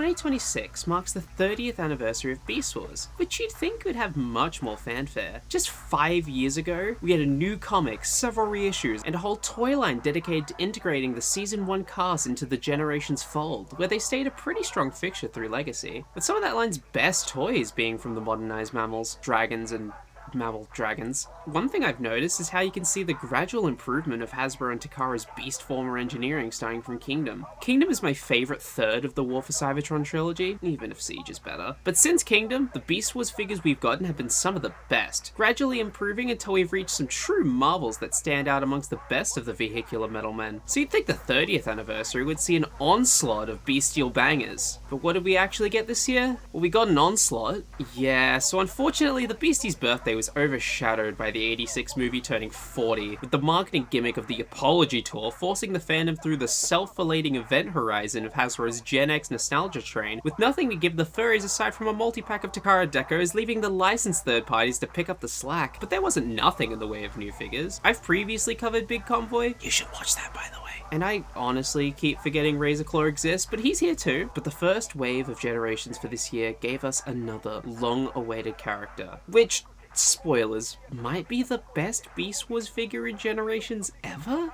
2026 marks the 30th anniversary of Beast Wars, which you'd think would have much more fanfare. Just 5 years ago, we had a new comic, several reissues, and a whole toy line dedicated to integrating the Season 1 cast into the Generations fold, where they stayed a pretty strong fixture through Legacy, with some of that line's best toys being from the modernized mammals, dragons, and mammal dragons. One thing I've noticed is how you can see the gradual improvement of Hasbro and Takara's beast former engineering starting from Kingdom. Kingdom is my favourite third of the War for Cybertron trilogy, even if Siege is better. But since Kingdom, the Beast Wars figures we've gotten have been some of the best, gradually improving until we've reached some true marvels that stand out amongst the best of the vehicular metal men. So you'd think the 30th anniversary would see an onslaught of bestial bangers. But what did we actually get this year? Well, we got an onslaught. Yeah, so unfortunately the Beastie's birthday was overshadowed by the 86 movie turning 40, with the marketing gimmick of the Apology Tour forcing the fandom through the self-relating event horizon of Hasbro's Gen X nostalgia train, with nothing to give the furries aside from a multi-pack of Takara decos, leaving the licensed third parties to pick up the slack. But there wasn't nothing in the way of new figures. I've previously covered Big Convoy. You should watch that, by the way. And I honestly keep forgetting Razorclaw exists, but he's here too. But the first wave of Generations for this year gave us another long-awaited character, which, spoilers, might be the best Beast Wars figure in Generations ever?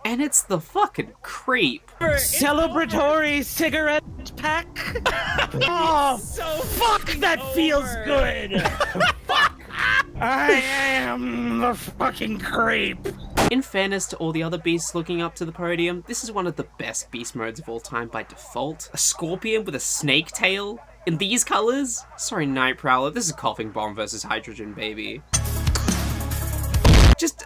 And it's the fucking Creep. Celebratory cigarette pack? Oh, so fuck, that feels good! Fuck! I am the fucking Creep. In fairness to all the other beasts looking up to the podium, this is one of the best beast modes of all time by default. A scorpion with a snake tail? In these colors? Sorry, Night Prowler, this is Coughing Bomb versus Hydrogen Baby. Just,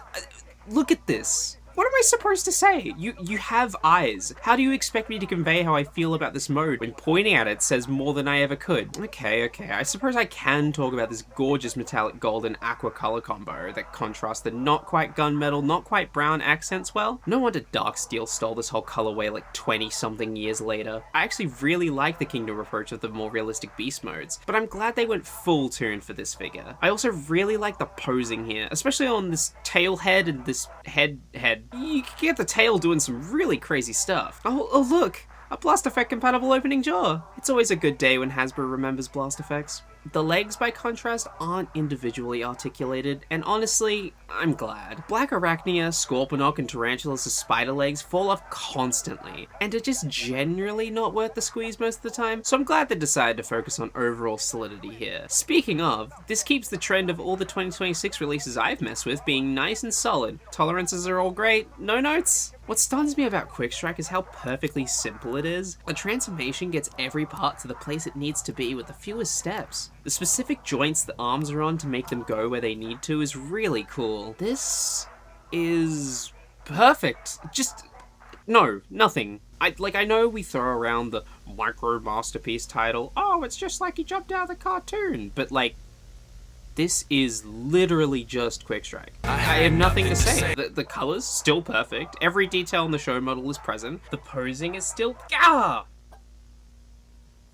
look at this. What am I supposed to say? You have eyes. How do you expect me to convey how I feel about this mode when pointing at it says more than I ever could? Okay, I suppose I can talk about this gorgeous metallic gold and aqua color combo that contrasts the not quite gunmetal, not quite brown accents well. No wonder Dark Steel stole this whole colorway like 20-something years later. I actually really like the Kingdom approach of the more realistic beast modes, but I'm glad they went full tune for this figure. I also really like the posing here, especially on this tail head and this head. You can get the tail doing some really crazy stuff. Oh look! A Blast Effect compatible opening jaw! It's always a good day when Hasbro remembers Blast Effects. The legs, by contrast, aren't individually articulated, and honestly, I'm glad. Black Arachnia, Scorponok, and Tarantulas' spider legs fall off constantly, and are just generally not worth the squeeze most of the time, so I'm glad they decided to focus on overall solidity here. Speaking of, this keeps the trend of all the 2026 releases I've messed with being nice and solid. Tolerances are all great, no notes? What stuns me about Quickstrike is how perfectly simple it is. The transformation gets every part to the place it needs to be with the fewest steps. The specific joints the arms are on to make them go where they need to is really cool. This is perfect. Just, no, nothing. I know we throw around the micro masterpiece title, oh, it's just like he jumped out of the cartoon, but like, this is literally just Quickstrike. I have nothing to say. The colors, still perfect. Every detail on the show model is present. The posing is still...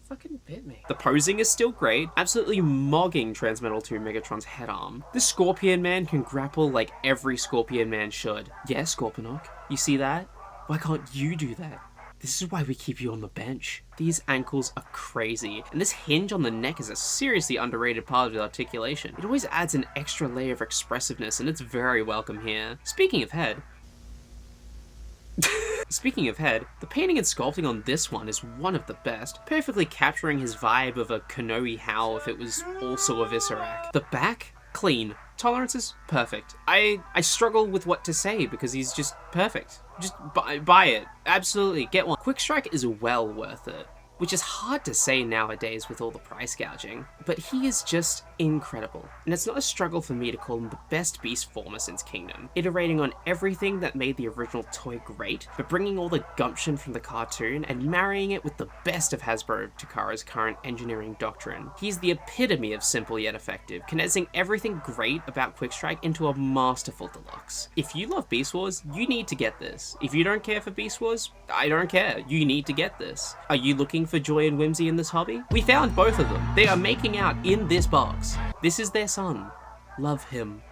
Fucking bit me. The posing is still great, absolutely mogging Transmetal 2 Megatron's head arm. This Scorpion Man can grapple like every Scorpion Man should. Yeah, Scorponok, you see that? Why can't you do that? This is why we keep you on the bench. These ankles are crazy, and this hinge on the neck is a seriously underrated part of the articulation. It always adds an extra layer of expressiveness, and it's very welcome here. Speaking of head, the painting and sculpting on this one is one of the best, perfectly capturing his vibe of a Konoe Howl if it was also a Viscerac. The back? Clean. Tolerances? Perfect. I struggle with what to say because he's just perfect. Just buy it. Absolutely, get one. Quickstrike is well worth it, which is hard to say nowadays with all the price gouging, but he is just incredible. And it's not a struggle for me to call him the best beast former since Kingdom, iterating on everything that made the original toy great, but bringing all the gumption from the cartoon and marrying it with the best of Hasbro Takara's current engineering doctrine. He's the epitome of simple yet effective, condensing everything great about Quickstrike into a masterful deluxe. If you love Beast Wars, you need to get this. If you don't care for Beast Wars, I don't care. You need to get this. Are you looking for joy and whimsy in this hobby? We found both of them. They are making out in this box. This is their son. Love him.